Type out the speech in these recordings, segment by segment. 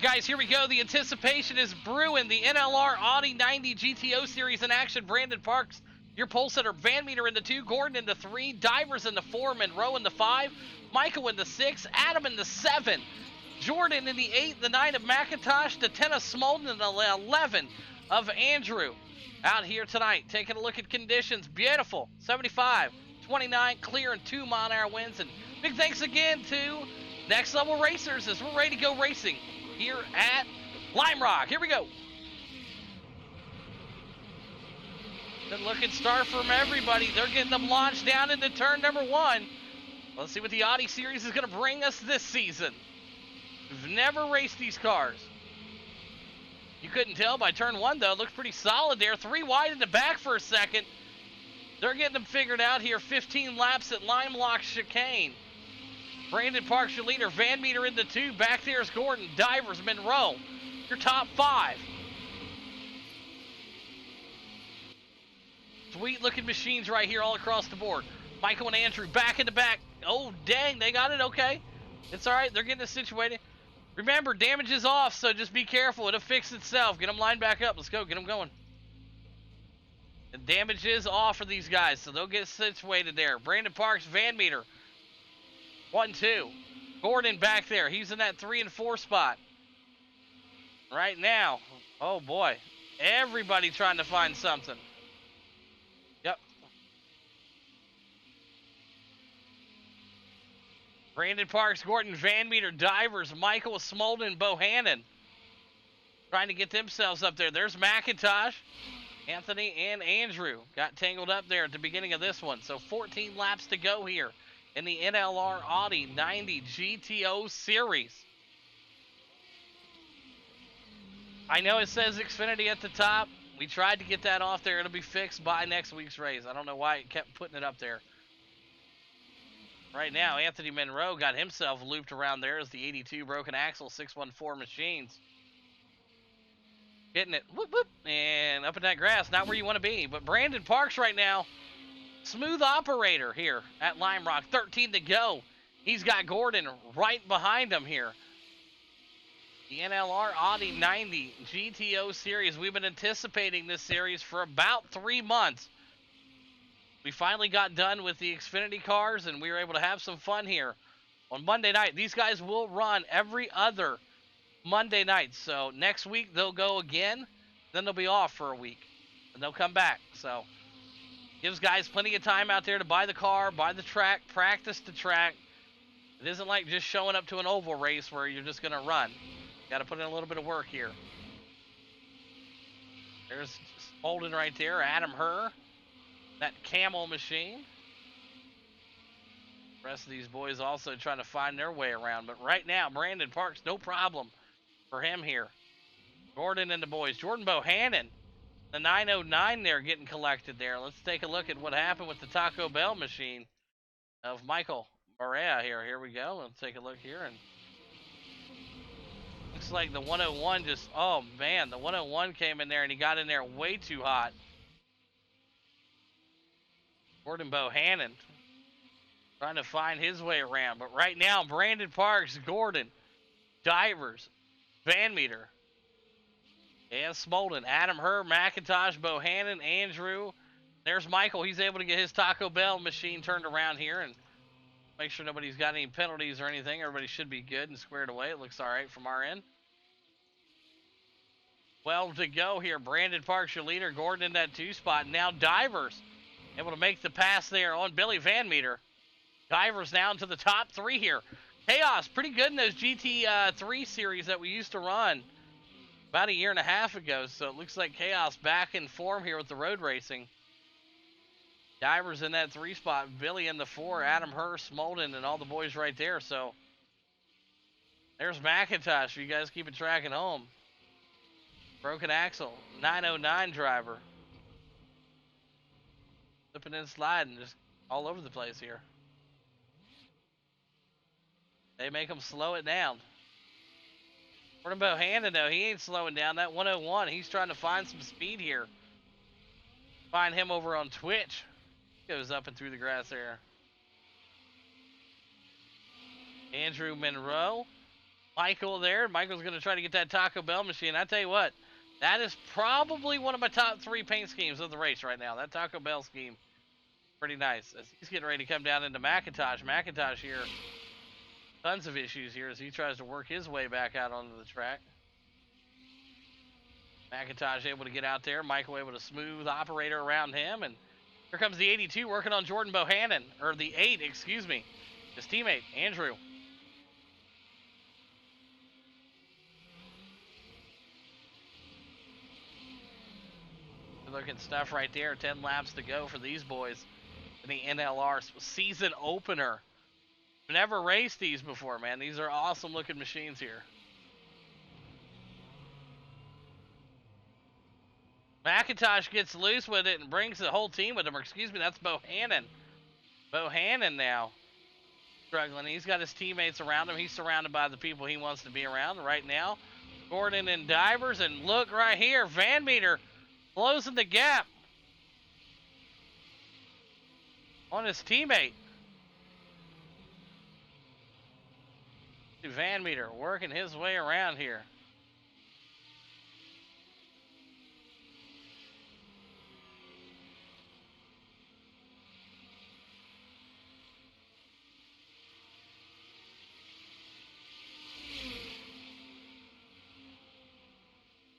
right, guys, here we go. The anticipation is brewing. The NLR Audi 90 GTO Series in action. Brandon Parks, your pole setter. Van Meter in the 2, Gordon in the 3, Divers in the 4, Monroe in the 5, Michael in the 6, Adam in the 7, Jordan in the 8, the 9 of McIntosh, the 10 of Smolden, and the 11 of Andrew. Out here tonight, taking a look at conditions. Beautiful. 75, 29, clear, and 2 mile-an-hour winds. And big thanks again to Next Level Racers as we're ready to go racing here at Lime Rock. Here we go. Good looking start from everybody. They're getting them launched down into turn number 1. Let's see what the Audi Series is going to bring us this season. We've never raced these cars. You couldn't tell by turn 1, though. It looks pretty solid there. 3 wide in the back for a second. They're getting them figured out here. 15 laps at Lime Lock Chicane. Brandon Parks, your leader. Van Meter in the 2. Back there's Gordon. Divers, Monroe. Your top 5. Sweet looking machines right here all across the board. Michael and Andrew back in the back. Oh, dang. They got it. Okay. It's all right. They're getting it situated. Remember, damage is off, so just be careful. It'll fix itself. Get them lined back up. Let's go. Get them going. The damage is off for these guys, so they'll get situated there. Brandon Parks, Van Meter. 1, 2. Gordon back there. He's in that 3 and 4 spot. Right now. Oh, boy. Everybody trying to find something. Yep. Brandon Parks, Gordon, Van Meter, Divers, Michael, Smolden, Bohannon. Trying to get themselves up there. There's McIntosh. Anthony and Andrew got tangled up there at the beginning of this one. So 14 laps to go here in the NLR Audi 90 GTO Series. I know it says Xfinity at the top. We tried to get that off there. It'll be fixed by next week's race. I don't know why it kept putting it up there. Right now, Anthony Monroe got himself looped around there as the 82 broken axle 614 machines. Getting it, whoop, whoop, and up in that grass. Not where you want to be. But Brandon Parks right now, smooth operator here at Lime Rock. 13 to go. He's got Gordon right behind him here. The NLR Audi 90 GTO Series. We've been anticipating this series for about 3 months. We finally got done with the Xfinity cars, and we were able to have some fun here on Monday night. These guys will run every other Monday night. So next week they'll go again, then they'll be off for a week, and they'll come back. So gives guys plenty of time out there to buy the car, buy the track, practice the track. It isn't like just showing up to an oval race where you're just going to run. Got to put in a little bit of work here. There's Holden right there, Adam Herr. That camel machine. The rest of these boys also trying to find their way around. But right now, Brandon Parks, no problem for him here. Gordon and the boys. Jordan Bohannon, the 909 there getting collected there. Let's take a look at what happened with the Taco Bell machine of Michael Barea here. Here we go. Let's take a look here. And looks like the 101 just, oh man, the 101 came in there and he got in there way too hot. Gordon Bohannon trying to find his way around. But right now, Brandon Parks, Gordon, Divers, Van Meter, and Smolden. Adam Herr, McIntosh, Bohannon, Andrew. There's Michael. He's able to get his Taco Bell machine turned around here and make sure nobody's got any penalties or anything. Everybody should be good and squared away. It looks all right from our end. 12 to go here. Brandon Parks, your leader. Gordon in that 2 spot. Now Divers able to make the pass there on Billy Van Meter. Divers now into the top 3 here. Chaos, pretty good in those GT3 series that we used to run about a year and a half ago. So it looks like Chaos back in form here with the road racing. Divers in that 3 spot. Billy in the 4. Adam Herr, Smolden, and all the boys right there. So there's McIntosh. You guys keep it track at home. Broken axle. 909 driver. Flipping and sliding just all over the place here. They make them slow it down. Gordon Bohannon, though, he ain't slowing down. That 101, he's trying to find some speed here. Find him over on Twitch. Goes up and through the grass there. Andrew Monroe. Michael there. Michael's going to try to get that Taco Bell machine. I tell you what, that is probably one of my top 3 paint schemes of the race right now. That Taco Bell scheme, pretty nice. As he's getting ready to come down into McIntosh. McIntosh here, tons of issues here as he tries to work his way back out onto the track. McIntosh able to get out there. Michael able to smooth operator around him. And here comes the 82 working on Jordan Bohannon. Or the 8, excuse me. His teammate, Andrew. Good looking stuff right there. 10 laps to go for these boys in the NLR season opener. Never raced these before, man. These are awesome looking machines here. McIntosh gets loose with it and brings the whole team with him. Or excuse me, that's Bohannon. Bohannon now struggling. He's got his teammates around him. He's surrounded by the people he wants to be around right now. Gordon and Divers, and look right here, Van Meter closing the gap on his teammate. Van Meter working his way around here.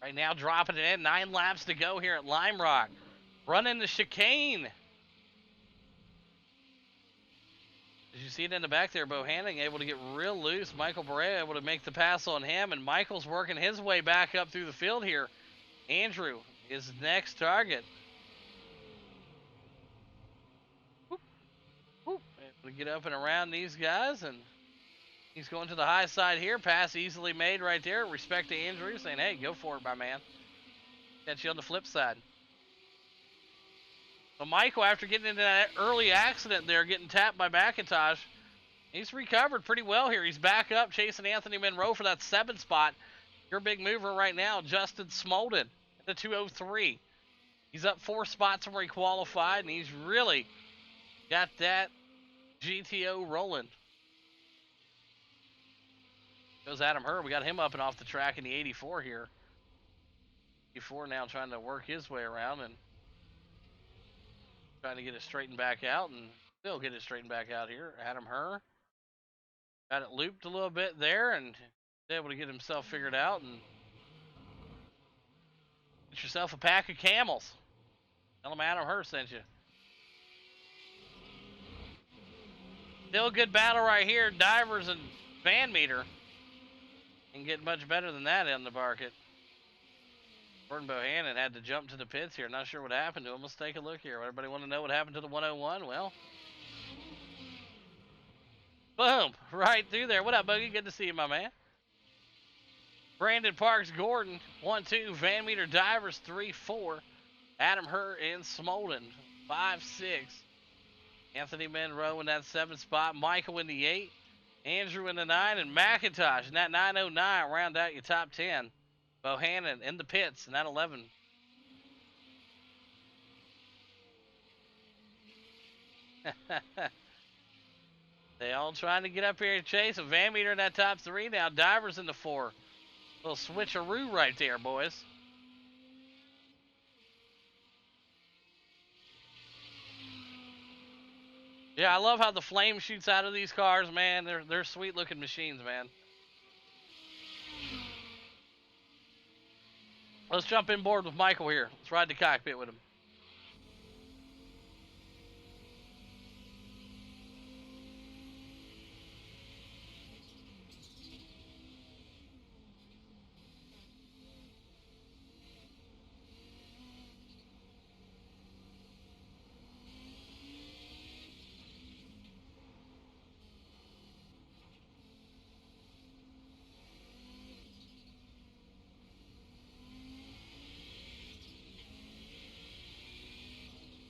Right now dropping it in. 9 laps to go here at Lime Rock. Running the chicane. As you see it in the back there, Bohannon able to get real loose. Michael Barea able to make the pass on him, and Michael's working his way back up through the field here. Andrew is next target. Whoop, whoop. Able to get up and around these guys, and he's going to the high side here. Pass easily made right there. Respect to Andrew, saying, hey, go for it, my man. Catch you on the flip side. So Michael, after getting into that early accident there, getting tapped by McIntosh, he's recovered pretty well here. He's back up, chasing Anthony Monroe for that 7th spot. Your big mover right now, Justin Smolden, at the 203. He's up 4 spots from where he qualified, and he's really got that GTO rolling. Goes Adam Hurd. We got him up and off the track in the 84 here. 84 now trying to work his way around and trying to get it straightened back out, and still get it straightened back out here. Adam Hurd got it looped a little bit there and able to get himself figured out and get yourself a pack of Camels. Tell him Adam Hurd sent you. Still a good battle right here. Divers and Van Meter. Can get much better than that in the market. Gordon Bohannon had to jump to the pits here. Not sure what happened to him. Let's take a look here. Everybody want to know what happened to the 101? Well, boom, right through there. What up, Boogie? Good to see you, my man. Brandon Parks, Gordon, 1-2. Van Meter Divers, 3-4. Adam Hurd and Smolden, 5-6. Anthony Monroe in that 7th spot. Michael in the 8. Andrew in the 9. And McIntosh in that 909. Round out your top 10. Bohannon in the pits in that 11. They all trying to get up here and chase. A Van Meter in that top 3 now. Divers in the 4. Little switcheroo right there, boys. Yeah, I love how the flame shoots out of these cars, man. They're sweet looking machines, man. Let's jump in board with Michael here. Let's ride the cockpit with him.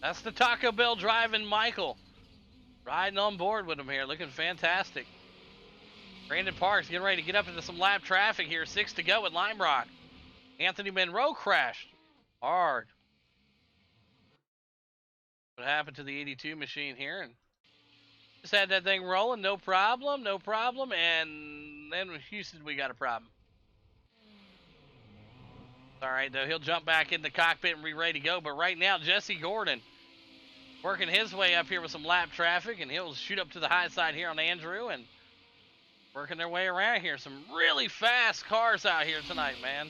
That's the Taco Bell driving Michael. Riding on board with him here, looking fantastic. Brandon Parks getting ready to get up into some lap traffic here. 6 to go at Lime Rock. Anthony Monroe crashed hard. What happened to the 82 machine here? And Just had that thing rolling, no problem, no problem. And then with Houston, we got a problem. All right, though, he'll jump back in the cockpit and be ready to go. But right now, Jesse Gordon working his way up here with some lap traffic, and he'll shoot up to the high side here on Andrew and working their way around here. Some really fast cars out here tonight, man.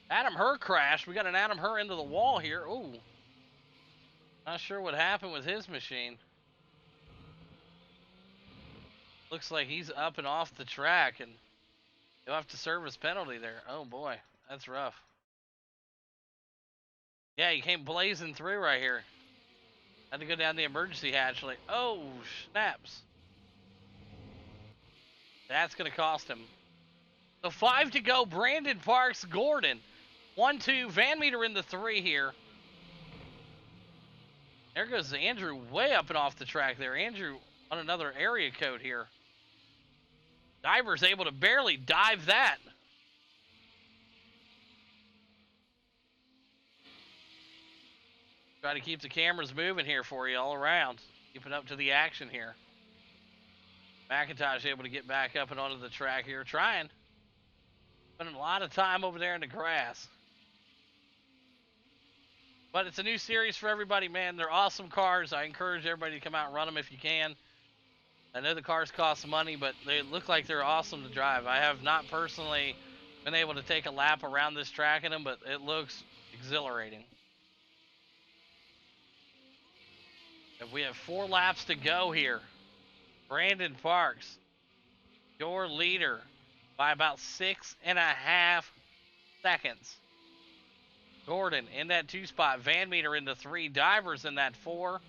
Adam Herr crashed. We got an Adam Herr into the wall here. Ooh. Not sure what happened with his machine. Looks like he's up and off the track, and he'll have to service penalty there. Oh boy, that's rough. Yeah, he came blazing through right here. Had to go down the emergency hatch. Like, oh, snaps. That's going to cost him. So 5 to go. Brandon Parks, Gordon. 1-2. Van Meter in the 3 here. There goes Andrew way up and off the track there. Andrew on another area code here. Diver's able to barely dive that. Try to keep the cameras moving here for you all around. Keeping up to the action here. McIntosh able to get back up and onto the track here. Trying. Spending a lot of time over there in the grass. But it's a new series for everybody, man. They're awesome cars. I encourage everybody to come out and run them if you can. I know the cars cost money, but they look like they're awesome to drive. I have not personally been able to take a lap around this track in them, but it looks exhilarating. And we have 4 laps to go here. Brandon Parks, your leader by about 6.5 seconds. Gordon in that 2 spot. Van Meter in the 3. Divers in that 4.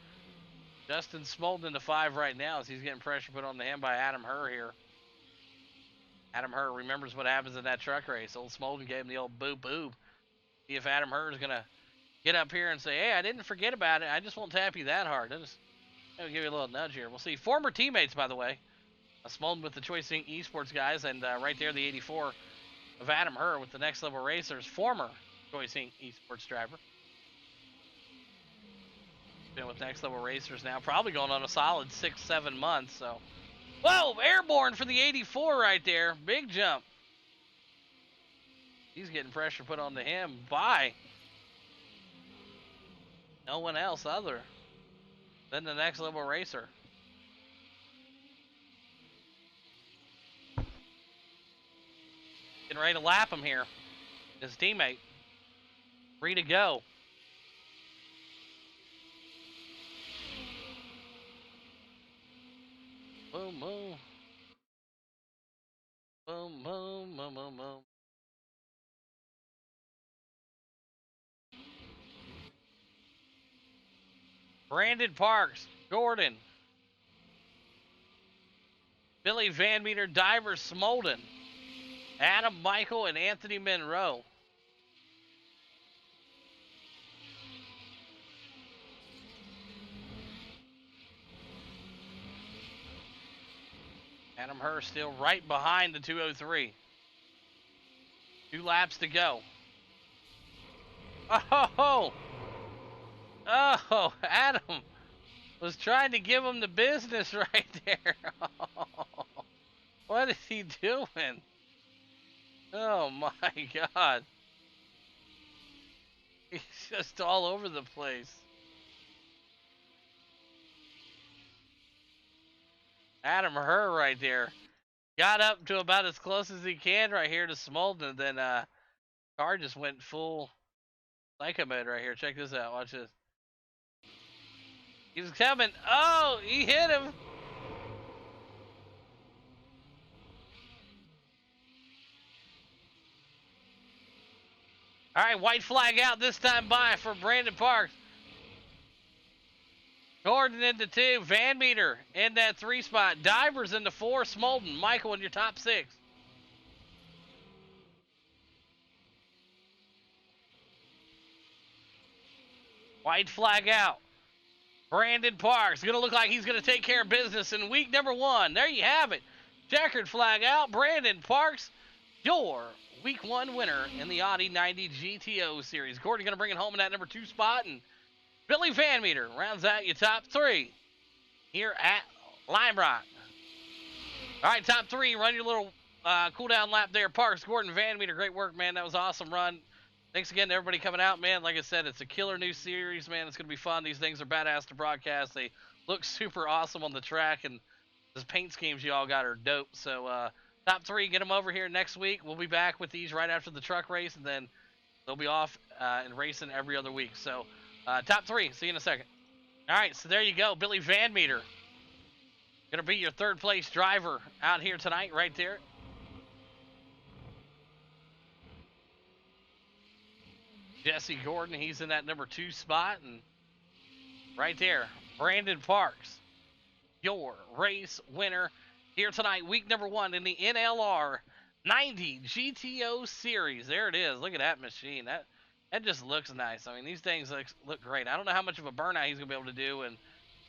Justin Smolden in the 5 right now as he's getting pressure put on him by Adam Herr here. Adam Herr remembers what happens in that truck race. Old Smolden gave him the old boop boop. See if Adam Herr is going to get up here and say, hey, I didn't forget about it. I just won't tap you that hard. I'll give you a little nudge here. We'll see. Former teammates, by the way. Smolden with the Choice Inc. Esports guys, and right there the 84 of Adam Herr with the Next Level Racers, former Choice Inc. Esports driver. Been with Next Level Racers now, probably going on a solid 6-7 months. So, whoa, airborne for the 84 right there. Big jump. He's getting pressure put onto him by no one else other than the Next Level Racer. Getting ready to lap him here. His teammate. 3 to go. Boom, boom. Boom, boom, boom, boom, boom. Brandon Parks, Gordon. Billy Van Meter, Diver Smolden. Adam Michael and Anthony Monroe. Adam Herr still right behind the 203. 2 laps to go. Oh, Adam was trying to give him the business right there. What is he doing? Oh my God. He's just all over the place. Adam Herr right there. Got up to about as close as he can right here to Smolden. Then car just went full psycho mode right here. Check this out. Watch this. He's coming. Oh, he hit him. All right, white flag out this time by for Brandon Parks. Gordon into 2. Van Meter in that 3 spot. Divers into 4. Smolden. Michael in your top 6. White flag out. Brandon Parks. Going to look like he's going to take care of business in week number 1. There you have it. Checkered flag out. Brandon Parks your week 1 winner in the Audi 90 GTO series. Gordon going to bring it home in that number 2 spot, and Billy Van Meter rounds out your top 3 here at Lime Rock. All right, top 3, run your little cool down lap there. Parks, Gordon, Van Meter, great work, man. That was an awesome run. Thanks again to everybody coming out, man. Like I said, it's a killer new series, man. It's going to be fun. These things are badass to broadcast. They look super awesome on the track, and the paint schemes you all got are dope. So, top 3, get them over here next week. We'll be back with these right after the truck race, and then they'll be off and racing every other week. So, top 3, see you in a second. All right, so there you go. Billy Van Meter. Going to be your 3rd place driver out here tonight, right there. Jesse Gordon, he's in that number 2 spot. And right there, Brandon Parks, your race winner here tonight, week number 1 in the NLR 90 GTO series. There it is. Look at that machine. That just looks nice. I mean, these things look great. I don't know how much of a burnout he's going to be able to do in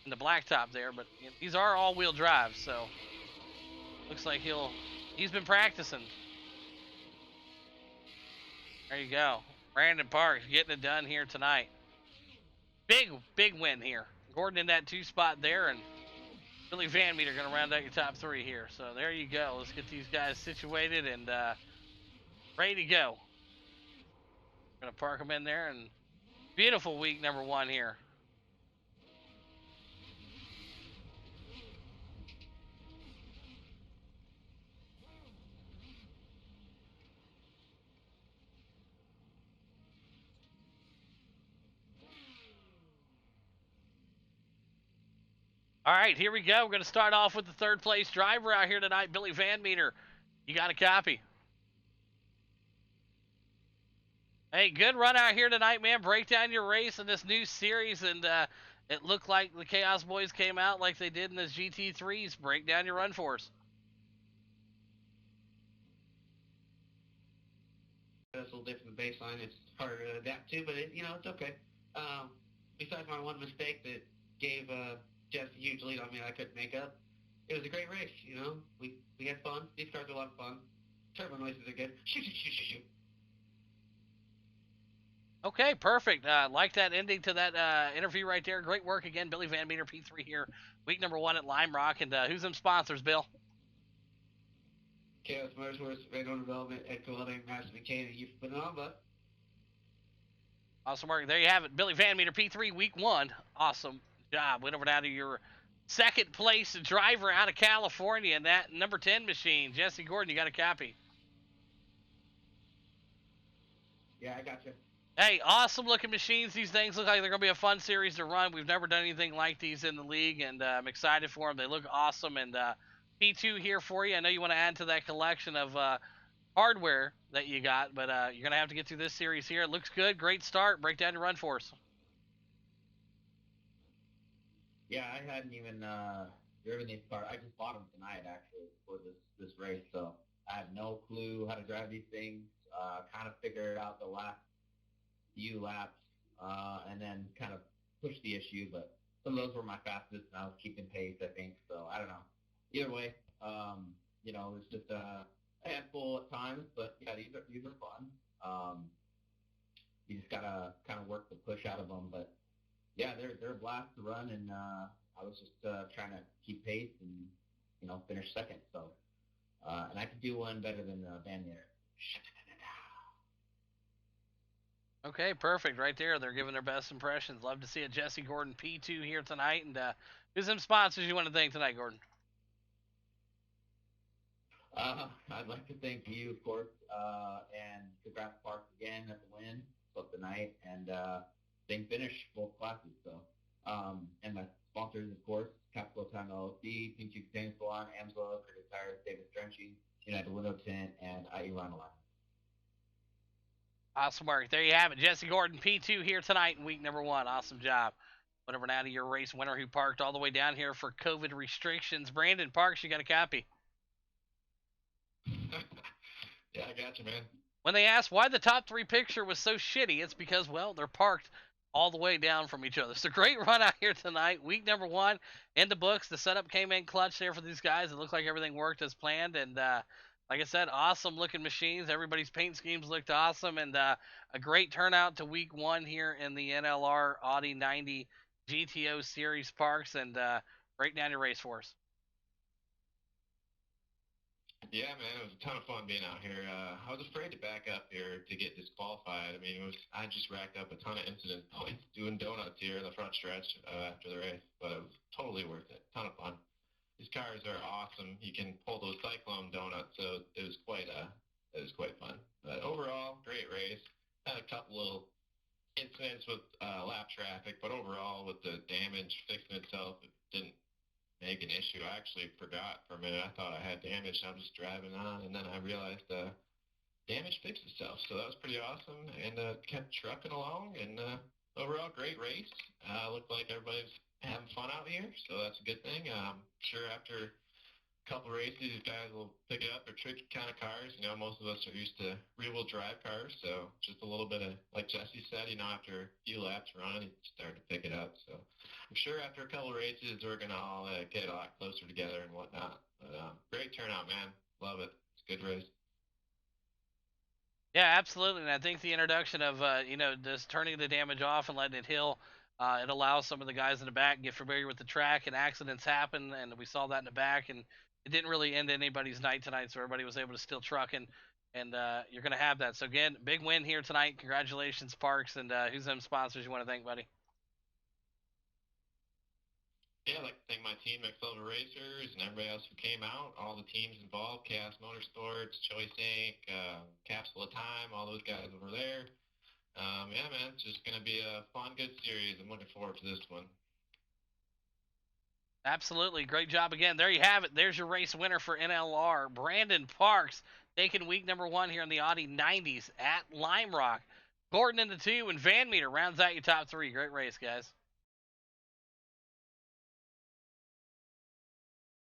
the blacktop there, but these are all-wheel drive, so looks like he's been practicing. There you go. Brandon Parks getting it done here tonight. Big win here. Gordon in that 2 spot there, and Billy Van Meter going to round out your top 3 here. So there you go. Let's get these guys situated and ready to go. Going to park them in there, and beautiful week number 1 here. All right, here we go. We're going to start off with the 3rd place driver out here tonight, Billy Van Meter. You got a copy. Hey, good run out here tonight, man. Break down your race in this new series, and it looked like the Chaos Boys came out like they did in the GT3s. Break down your run for us. It's a little different baseline. It's harder to adapt to, but it's okay. Besides my one mistake that gave Jeff a huge lead on me I couldn't make up, it was a great race. We had fun. These cars are a lot of fun. Turbo noises are good. Shoot. Okay, perfect. Like that ending to that interview right there. Great work again, Billy Van Meter, P3 here, week number 1 at Lime Rock. And who's them sponsors, Bill? Chaos Motorsports, Red On Development, Ed Welding, Master McCain, and you for putting it on, bud. Awesome work. There you have it. Billy Van Meter, P3, week 1. Awesome job. Went over down to your 2nd place driver out of California in that number 10 machine. Jesse Gordon, you got a copy. Yeah, I got you. Hey, awesome looking machines. These things look like they're going to be a fun series to run. We've never done anything like these in the league, and I'm excited for them. They look awesome, and P2 here for you. I know you want to add to that collection of hardware that you got, but you're going to have to get through this series here. It looks good. Great start. Break down your run for us. Yeah, I hadn't even driven these cars. I just bought them tonight, actually, for this race, so I have no clue how to drive these things. Kind of figured it out the last few laps, and then kind of pushed the issue, but some of those were my fastest, and I was keeping pace, I think, so I don't know. Either way, it's just a handful at times, but yeah, these are fun. You just gotta kind of work the push out of them, but yeah, they're a blast to run, and I was just trying to keep pace and finish 2nd, so and I could do one better than Van Meter. Okay, perfect. Right there, they're giving their best impressions. Love to see it. Jesse Gordon, P2 here tonight. And who's some sponsors you want to thank tonight, Gordon? I'd like to thank you, of course, and congrats Parks again at the win, both tonight, and same finish, both classes. So, and my sponsors, of course, Capital Time LLC, Pink Cheek Stain Salon, Amslo, Cricket Tires, Davis Drenching, United Window Tint, and IE Ron Line. Awesome work. There you have it. Jesse Gordon, P2 here tonight in week number 1. Awesome job. Whatever now to your race winner who parked all the way down here for COVID restrictions. Brandon Parks, you got a copy. Yeah, I got you, man. When they asked why the top 3 picture was so shitty, it's because, well, they're parked all the way down from each other. So great run out here tonight. Week number 1 in the books. The setup came in clutch there for these guys. It looked like everything worked as planned, and like I said, awesome looking machines. Everybody's paint schemes looked awesome, and a great turnout to week one here in the NLR Audi 90 GTO Series Parks, and great down your race for us. Yeah, man, it was a ton of fun being out here. I was afraid to back up here to get disqualified. I mean, I just racked up a ton of incident points doing donuts here in the front stretch after the race, but it was totally worth it. Ton of fun. These cars are awesome. You can pull those cyclone donuts, so it was quite fun. But overall, great race. Had a couple little incidents with lap traffic, but overall, with the damage fixing itself, it didn't make an issue. I actually forgot for a minute. I thought I had damage. I was just driving on, and then I realized damage fixed itself. So that was pretty awesome, and kept trucking along. And overall, great race. Looked like everybody's having fun out here, so that's a good thing. Sure, after couple races, you guys will pick it up. They're tricky kind of cars. You know, most of us are used to rear-wheel drive cars, so just a little bit of, like Jesse said, you know, after a few laps running, you start to pick it up. So I'm sure after a couple races, we're going to all get a lot closer together and whatnot. But great turnout, man. Love it. It's a good race. Yeah, absolutely. And I think the introduction of just turning the damage off and letting it heal, it allows some of the guys in the back to get familiar with the track, and accidents happen, and we saw that in the back, and it didn't really end anybody's night tonight, so everybody was able to still truck, and you're gonna have that. So again, big win here tonight. Congratulations, Parks, and who's them sponsors you want to thank, buddy? Yeah, I'd like to thank my team, Silver Racers, and everybody else who came out, all the teams involved, Chaos Motorsports, Choice Inc., Capsule of Time, all those guys over there. Yeah, man, it's just going to be a fun, good series. I'm looking forward to this one. Absolutely. Great job again. There you have it. There's your race winner for NLR, Brandon Parks, taking week number one here in the Audi 90s at Lime Rock. Gordon in the two, and Van Meter rounds out your top three. Great race, guys.